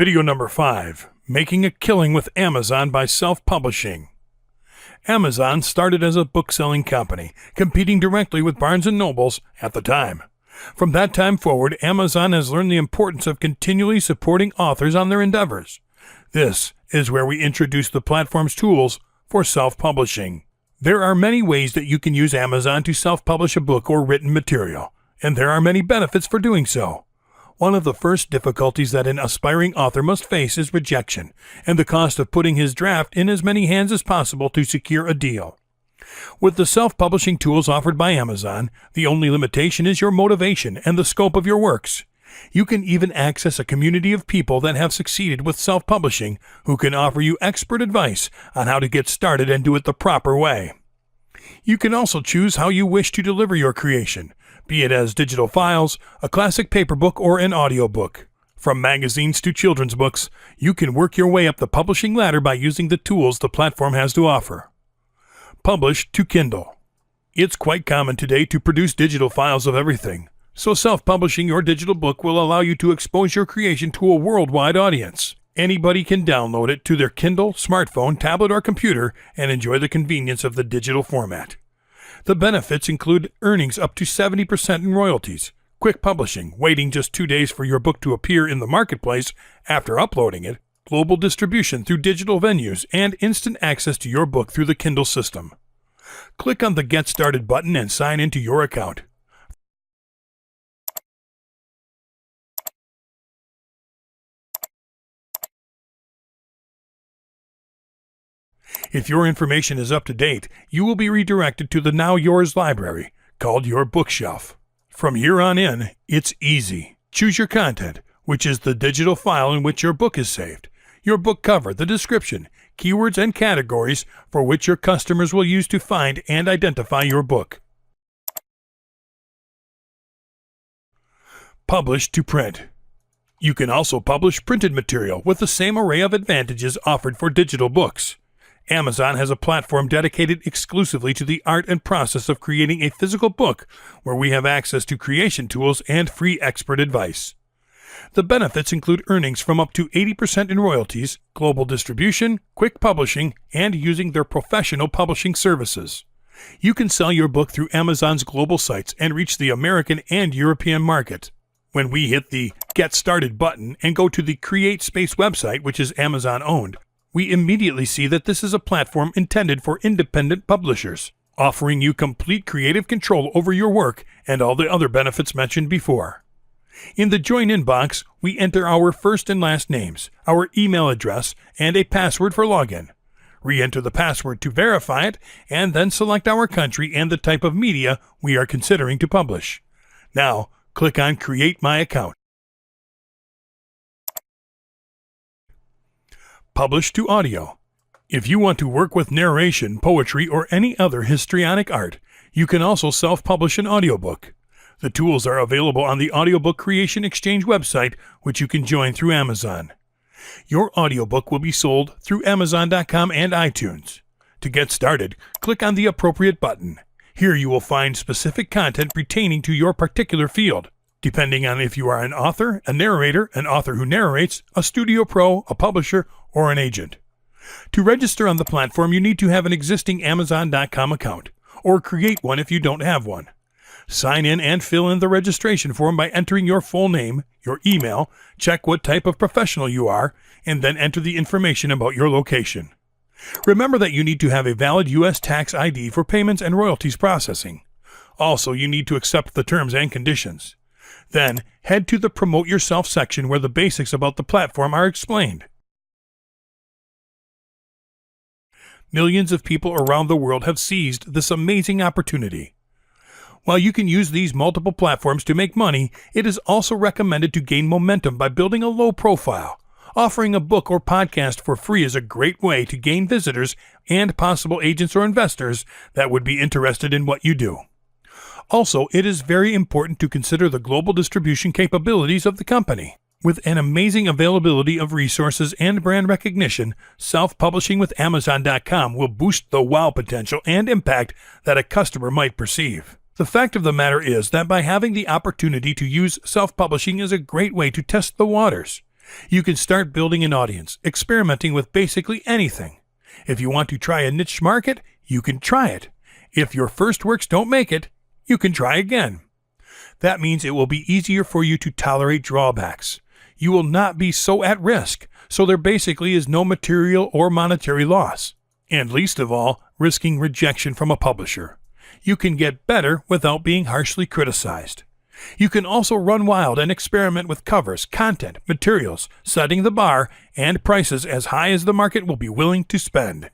Video number 5, Making a Killing with Amazon by Self-Publishing. Amazon started as a book-selling company, competing directly with Barnes & Nobles at the time. From that time forward, Amazon has learned the importance of continually supporting authors on their endeavors. This is where we introduce the platform's tools for self-publishing. There are many ways that you can use Amazon to self-publish a book or written material, and there are many benefits for doing so. One of the first difficulties that an aspiring author must face is rejection, and the cost of putting his draft in as many hands as possible to secure a deal. With the self-publishing tools offered by Amazon, the only limitation is your motivation and the scope of your works. You can even access a community of people that have succeeded with self-publishing who can offer you expert advice on how to get started and do it the proper way. You can also choose how you wish to deliver your creation, be it as digital files, a classic paper book, or an audiobook. From magazines to children's books, you can work your way up the publishing ladder by using the tools the platform has to offer. Publish to Kindle. It's quite common today to produce digital files of everything, so self-publishing your digital book will allow you to expose your creation to a worldwide audience. Anybody can download it to their Kindle, smartphone, tablet, or computer and enjoy the convenience of the digital format. The benefits include earnings up to 70% in royalties, quick publishing, waiting just 2 days for your book to appear in the marketplace after uploading it, global distribution through digital venues, and instant access to your book through the Kindle system. Click on the Get Started button and sign into your account. If your information is up to date, you will be redirected to the Now Yours library, called your bookshelf. From here on in, it's easy. Choose your content, which is the digital file in which your book is saved, your book cover, the description, keywords, and categories for which your customers will use to find and identify your book. Publish to print. You can also publish printed material with the same array of advantages offered for digital books. Amazon has a platform dedicated exclusively to the art and process of creating a physical book where we have access to creation tools and free expert advice. The benefits include earnings from up to 80% in royalties, global distribution, quick publishing, and using their professional publishing services. You can sell your book through Amazon's global sites and reach the American and European market. When we hit the Get Started button and go to the Create Space website, which is Amazon-owned, we immediately see that this is a platform intended for independent publishers, offering you complete creative control over your work and all the other benefits mentioned before. In the Join In box, we enter our first and last names, our email address, and a password for login. Re-enter the password to verify it, and then select our country and the type of media we are considering to publish. Now, click on Create My Account. Publish to audio. If you want to work with narration, poetry, or any other histrionic art, you can also self-publish an audiobook. The tools are available on the Audiobook Creation Exchange website, which you can join through Amazon. Your audiobook will be sold through Amazon.com and iTunes. To get started, click on the appropriate button. Here you will find specific content pertaining to your particular field, depending on if you are an author, a narrator, an author who narrates, a studio pro, a publisher, or an agent. To register on the platform, you need to have an existing Amazon.com account, or create one if you don't have one. Sign in and fill in the registration form by entering your full name, your email, check what type of professional you are, and then enter the information about your location. Remember that you need to have a valid U.S. tax ID for payments and royalties processing. Also, you need to accept the terms and conditions. Then, head to the Promote Yourself section where the basics about the platform are explained. Millions of people around the world have seized this amazing opportunity. While you can use these multiple platforms to make money, it is also recommended to gain momentum by building a low profile. Offering a book or podcast for free is a great way to gain visitors and possible agents or investors that would be interested in what you do. Also, it is very important to consider the global distribution capabilities of the company. With an amazing availability of resources and brand recognition, self-publishing with Amazon.com will boost the wow potential and impact that a customer might perceive. The fact of the matter is that by having the opportunity to use self-publishing is a great way to test the waters. You can start building an audience, experimenting with basically anything. If you want to try a niche market, you can try it. If your first works don't make it, you can try again. That means it will be easier for you to tolerate drawbacks. You will not be so at risk, so there basically is no material or monetary loss. And least of all, risking rejection from a publisher. You can get better without being harshly criticized. You can also run wild and experiment with covers, content, materials, setting the bar, and prices as high as the market will be willing to spend.